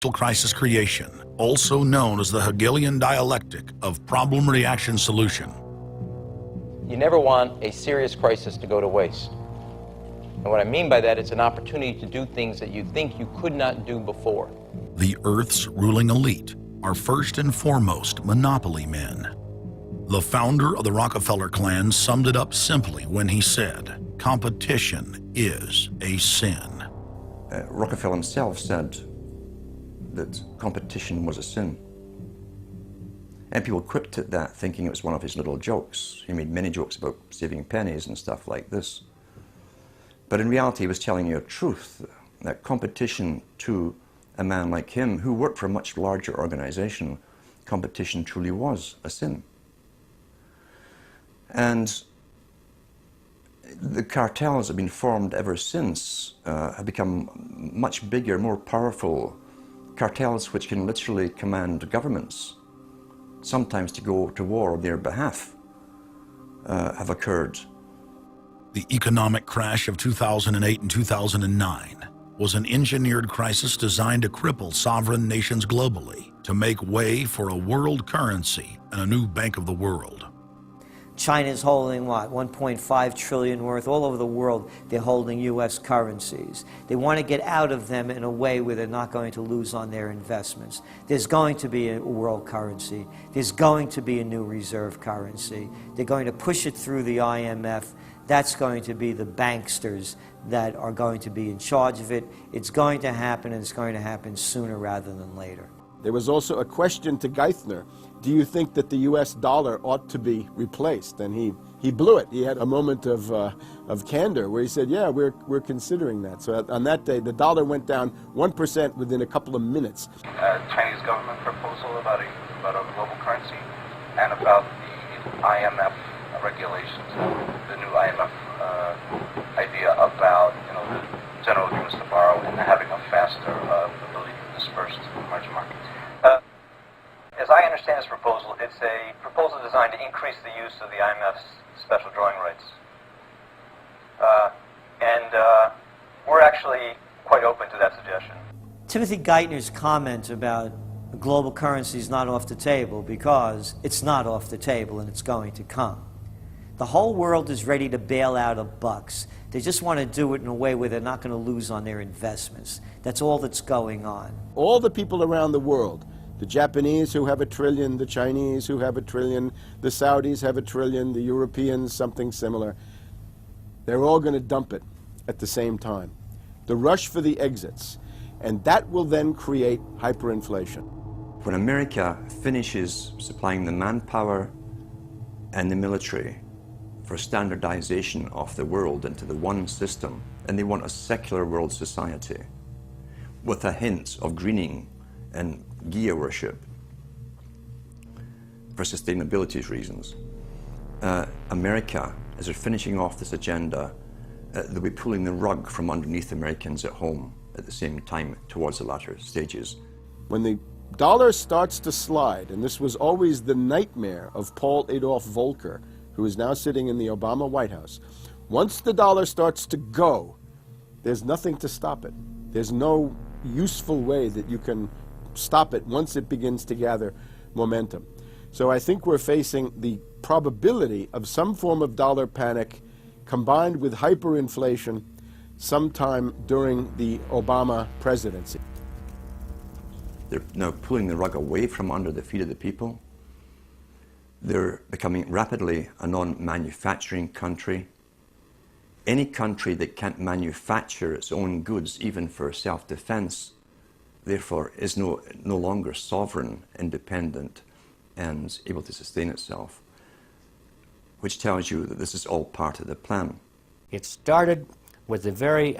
Crisis creation, also known as the Hegelian dialectic of problem-reaction solution. You never want a serious crisis to go to waste. And what I mean by that, it's an opportunity to do things that you think you could not do before. The Earth's ruling elite are first and foremost monopoly men. The founder of the Rockefeller clan summed it up simply when he said, "Competition is a sin." Rockefeller himself said that competition was a sin. And people quipped at that, thinking it was one of his little jokes. He made many jokes about saving pennies and stuff like this. But in reality, he was telling you a truth, that competition to a man like him, who worked for a much larger organization, competition truly was a sin. And the cartels that have been formed ever since have become much bigger, more powerful cartels which can literally command governments, sometimes to go to war on their behalf, have occurred. The economic crash of 2008 and 2009 was an engineered crisis designed to cripple sovereign nations globally to make way for a world currency and a new bank of the world. China's holding, what, 1.5 trillion worth. All over the world, they're holding U.S. currencies. They want to get out of them in a way where they're not going to lose on their investments. There's going to be a world currency. There's going to be a new reserve currency. They're going to push it through the IMF. That's going to be the banksters that are going to be in charge of it. It's going to happen, and it's going to happen sooner rather than later. There was also a question to Geithner. Do you think that the U.S. dollar ought to be replaced? And he blew it. He had a moment of candor where he said, yeah, we're considering that. So on that day, the dollar went down 1% within a couple of minutes. Chinese government proposal about a global currency and about the IMF regulations, the new IMF idea about the general agreements to borrow and having a faster ability to disperse to the emerging markets. As I understand this proposal, it's a proposal designed to increase the use of the IMF's special drawing rights. We're actually quite open to that suggestion. Timothy Geithner's comment about global currency is not off the table because it's not off the table and it's going to come. The whole world is ready to bail out of bucks. They just want to do it in a way where they're not going to lose on their investments. That's all that's going on. All the people around the world, the Japanese who have $1 trillion, the Chinese who have $1 trillion, the Saudis have $1 trillion, the Europeans something similar, they're all going to dump it at the same time. The rush for the exits. And that will then create hyperinflation. When America finishes supplying the manpower and the military for standardization of the world into the one system, and they want a secular world society with a hint of greening and Gia worship for sustainability reasons. America, as they're finishing off this agenda, they'll be pulling the rug from underneath Americans at home at the same time towards the latter stages. When the dollar starts to slide, and this was always the nightmare of Paul Adolph Volcker, who is now sitting in the Obama White House, once the dollar starts to go, there's nothing to stop it. There's no useful way that you can stop it once it begins to gather momentum. So I think we're facing the probability of some form of dollar panic combined with hyperinflation sometime during the Obama presidency. They're now pulling the rug away from under the feet of the people. They're becoming rapidly a non-manufacturing country. Any country that can't manufacture its own goods, even for self-defense, therefore is no longer sovereign, independent, and able to sustain itself, which tells you that this is all part of the plan. It started with the very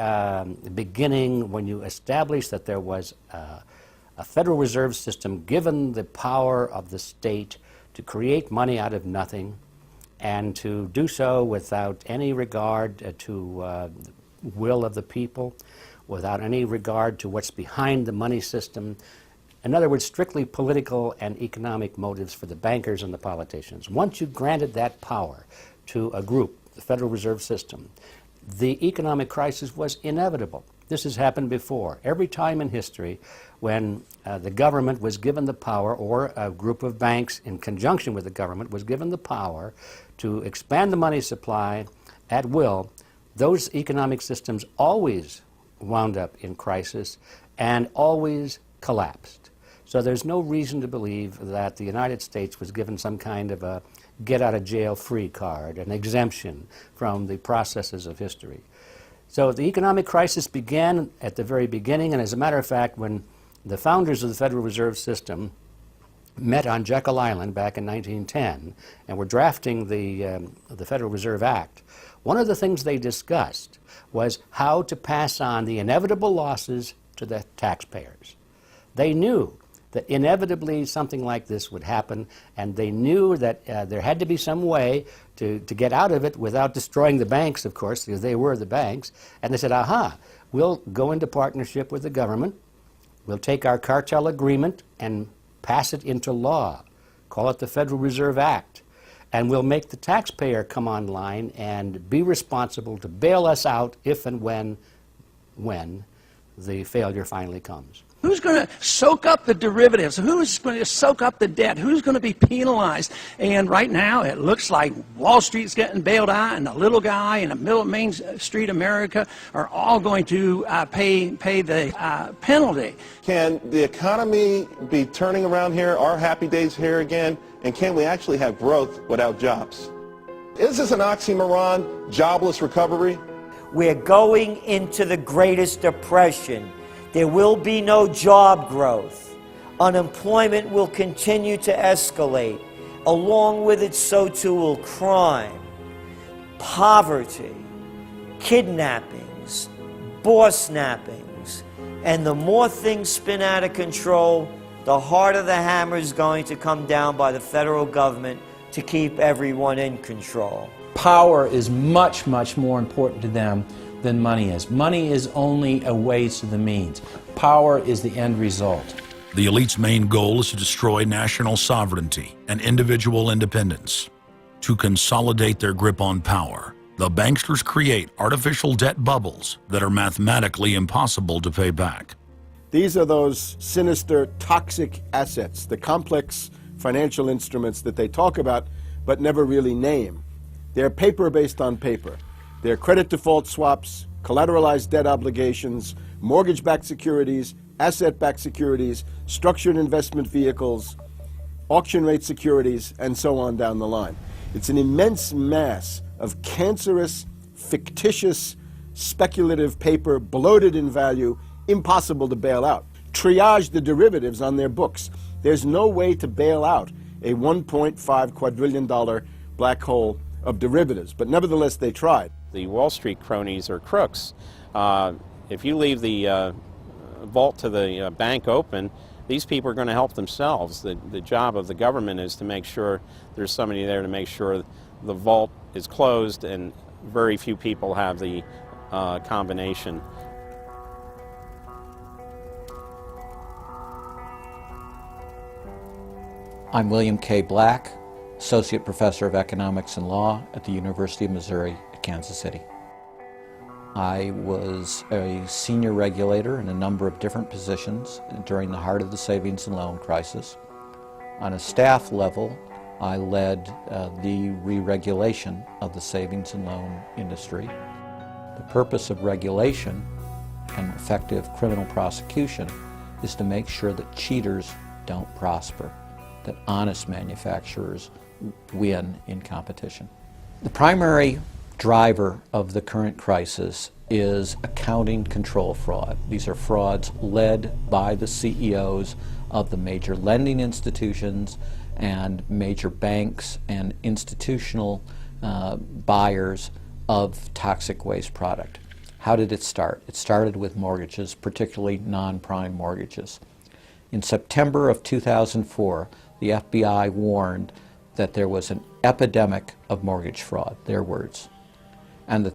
beginning when you established that there was a Federal Reserve System given the power of the state to create money out of nothing and to do so without any regard to the will of the people, without any regard to what's behind the money system. In other words, strictly political and economic motives for the bankers and the politicians. Once you granted that power to a group, the Federal Reserve System, the economic crisis was inevitable. This has happened before. Every time in history when the government was given the power, or a group of banks in conjunction with the government was given the power to expand the money supply at will, those economic systems always wound up in crisis and always collapsed. So there's no reason to believe that the United States was given some kind of a get-out-of-jail-free card, an exemption from the processes of history. So the economic crisis began at the very beginning, and as a matter of fact, when the founders of the Federal Reserve System met on Jekyll Island back in 1910 and were drafting the Federal Reserve Act, one of the things they discussed was how to pass on the inevitable losses to the taxpayers. They knew that inevitably something like this would happen, and they knew that there had to be some way to get out of it without destroying the banks, of course, because they were the banks. And they said, aha, we'll go into partnership with the government, we'll take our cartel agreement and pass it into law, call it the Federal Reserve Act, and we'll make the taxpayer come online and be responsible to bail us out if and when the failure finally comes. Who's going to soak up the derivatives? Who's going to soak up the debt? Who's going to be penalized? And right now, it looks like Wall Street's getting bailed out, and the little guy in the middle of Main Street America are all going to pay the penalty. Can the economy be turning around here? Are happy days here again? And can we actually have growth without jobs? Is this an oxymoron, jobless recovery? We're going into the greatest depression. There will be no job growth. Unemployment will continue to escalate. Along with it, so too will crime, poverty, kidnappings, boss snappings. And the more things spin out of control, the harder the hammer is going to come down by the federal government to keep everyone in control. Power is much, much more important to them than money is. Money is only a way to the means. Power is the end result. The elite's main goal is to destroy national sovereignty and individual independence. To consolidate their grip on power, the banksters create artificial debt bubbles that are mathematically impossible to pay back. These are those sinister, toxic assets, the complex financial instruments that they talk about but never really name. They're paper based on paper. They're credit default swaps, collateralized debt obligations, mortgage-backed securities, asset-backed securities, structured investment vehicles, auction rate securities, and so on down the line. It's an immense mass of cancerous, fictitious, speculative paper, bloated in value, impossible to bail out. Triage the derivatives on their books. There's no way to bail out a $1.5 quadrillion black hole of derivatives, but nevertheless they tried. The Wall Street cronies are crooks. If you leave the vault to the bank open, these people are going to help themselves. The job of the government is to make sure there's somebody there to make sure the vault is closed, and very few people have the combination. I'm William K. Black, Associate Professor of Economics and Law at the University of Missouri at Kansas City. I was a senior regulator in a number of different positions during the heart of the savings and loan crisis. On a staff level, I led the re-regulation of the savings and loan industry. The purpose of regulation and effective criminal prosecution is to make sure that cheaters don't prosper, that honest manufacturers win in competition. The primary driver of the current crisis is accounting control fraud. These are frauds led by the CEOs of the major lending institutions and major banks and institutional buyers of toxic waste product. How did it start? It started with mortgages, particularly non-prime mortgages. In September of 2004, the FBI warned that there was an epidemic of mortgage fraud, their words, and that